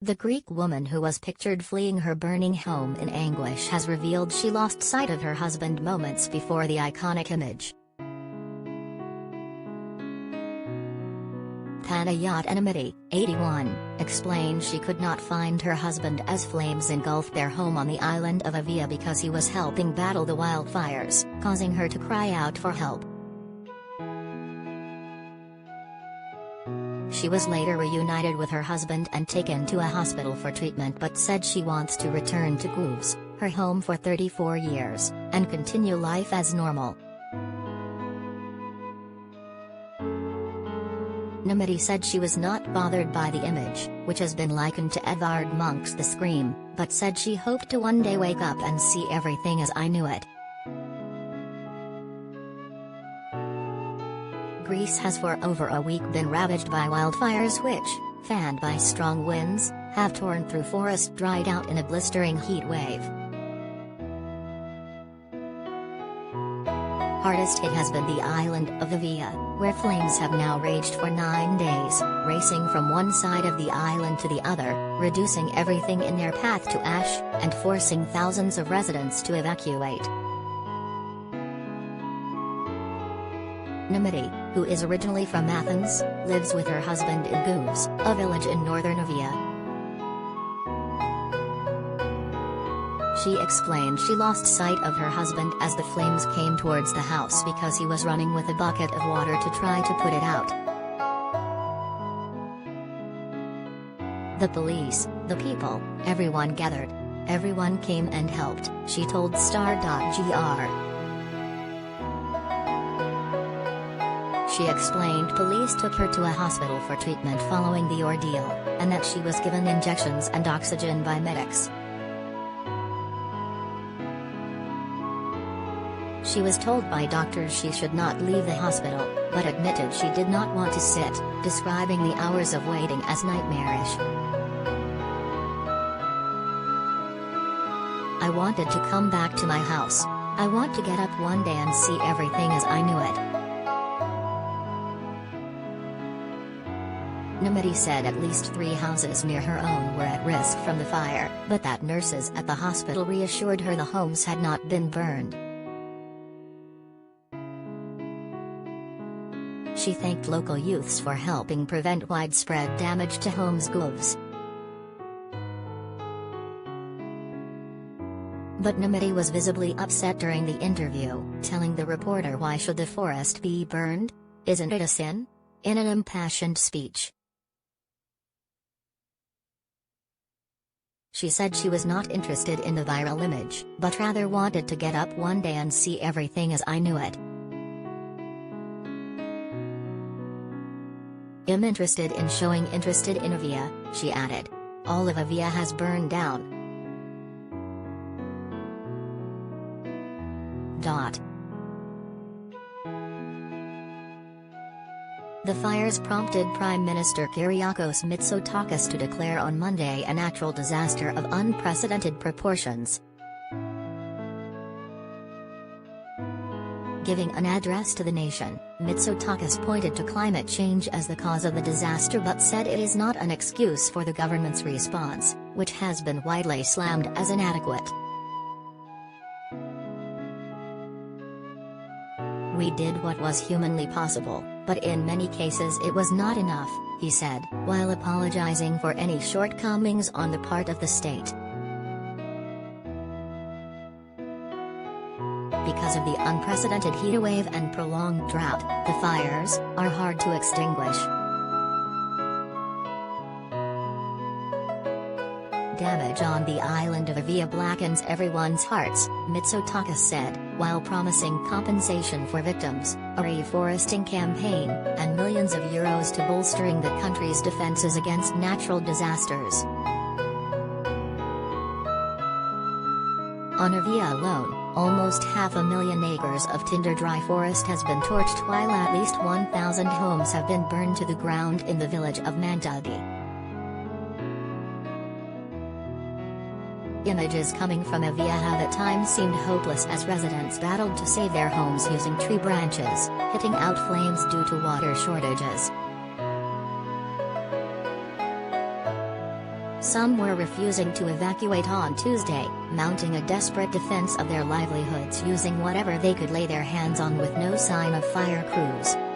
The Greek woman who was pictured fleeing her burning home in anguish has revealed she lost sight of her husband moments before the iconic image. Panayiota Noumidi, 81, explained she could not find her husband as flames engulfed their home on the island of Evia because he was helping battle the wildfires, causing her to cry out for help. She was later reunited with her husband and taken to a hospital for treatment, but said she wants to return to Engulfed, her home for 34 years, and continue life as normal. Noumidi said she was not bothered by the image, which has been likened to Edvard Munch's The Scream, but said she hoped to one day wake up and see everything as I knew it. Greece has for over a week been ravaged by wildfires which, fanned by strong winds, have torn through forest dried out in a blistering heat wave. Hardest hit has been the island of Evia, where flames have now raged for 9 days, racing from one side of the island to the other, reducing everything in their path to ash, and forcing thousands of residents to evacuate. Noumidi, who is originally from Athens, lives with her husband in Engulfed, a village in northern Evia. She explained she lost sight of her husband as the flames came towards the house because he was running with a bucket of water to try to put it out. The police, the people, everyone gathered. Everyone came and helped, she told Star.gr. She explained police took her to a hospital for treatment following the ordeal, and that she was given injections and oxygen by medics. She was told by doctors she should not leave the hospital, but admitted she did not want to sit, describing the hours of waiting as nightmarish. I wanted to come back to my house. I want to get up one day and see everything as I knew it. Noumidi said at least 3 houses near her own were at risk from the fire, but that nurses at the hospital reassured her the homes had not been burned. She thanked local youths for helping prevent widespread damage to homes. But Noumidi was visibly upset during the interview, telling the reporter, "Why should the forest be burned? Isn't it a sin?" in an impassioned speech. She said she was not interested in the viral image, but rather wanted to get up one day and see everything as I knew it. "I'm interested in showing interested in Evia," she added. "All of Evia has burned down." The fires prompted Prime Minister Kyriakos Mitsotakis to declare on Monday a natural disaster of unprecedented proportions. Giving an address to the nation, Mitsotakis pointed to climate change as the cause of the disaster but said it is not an excuse for the government's response, which has been widely slammed as inadequate. "We did what was humanly possible, but in many cases it was not enough," he said, while apologizing for any shortcomings on the part of the state. Because of the unprecedented heatwave and prolonged drought, the fires are hard to extinguish. Damage on the island of Evia blackens everyone's hearts, Mitsotakis said, while promising compensation for victims, a reforesting campaign, and millions of euros to bolstering the country's defenses against natural disasters. On Evia alone, almost 500,000 acres of tinder dry forest has been torched while at least 1,000 homes have been burned to the ground in the village of Mantugi. Images coming from Evia have at times seemed hopeless as residents battled to save their homes using tree branches, hitting out flames due to water shortages. Some were refusing to evacuate on Tuesday, mounting a desperate defense of their livelihoods using whatever they could lay their hands on with no sign of fire crews.